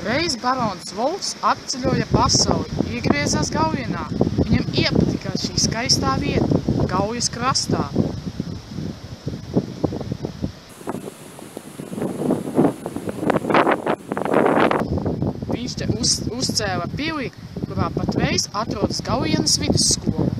Reiz barons Volfs apceļoja pasauli, iegriezās Gaujienā. Viņam iepatika šī skaistā vieta, Gaujas krastā. Viņš te uzcēla pili, kurā patreiz atrodas Gaujienas vidusskola.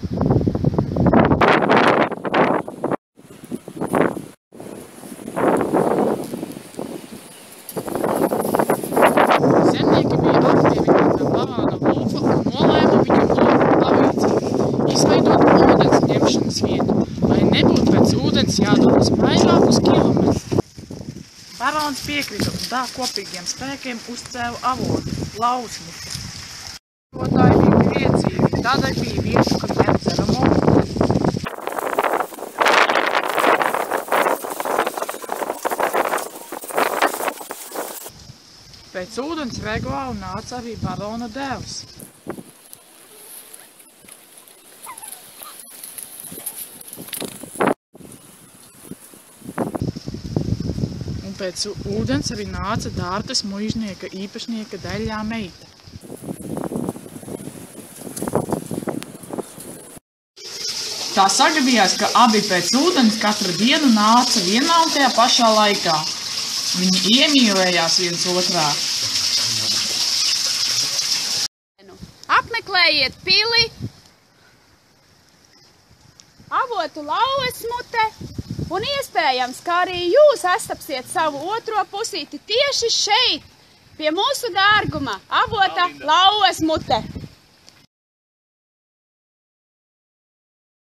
Zemnieki bija apdievinēti ar barona Volfa un nolēma viņam lūgt palīdzību, izveidot ūdens ņemšanas vietu, lai nebūtu pēc ūdens jādod uz vairākus kilometrus. Barons piekrita un tā kopīgiem spēkiem uzcēla avotu, Lausmuti. Iedzīvotāji bija priecīgi, tādēļ bija vieta, kur ņemt dzeramo ūdeni. Pēc ūdens regulāri nāca arī barona dēls. Un pēc ūdens arī nāca Dārtas muižnieka īpašnieka Daļļā meita. Tā sagadījās, ka abi pēc ūdens katru dienu nāca vienā un tajā pašā laikā. Viņi iemīlējās viens otrā. Apmeklējiet pili, avotu Lausmute, un iespējams, ka arī jūs sastapsiet savu otro pusīti tieši šeit, pie mūsu dārguma avota Lausmute.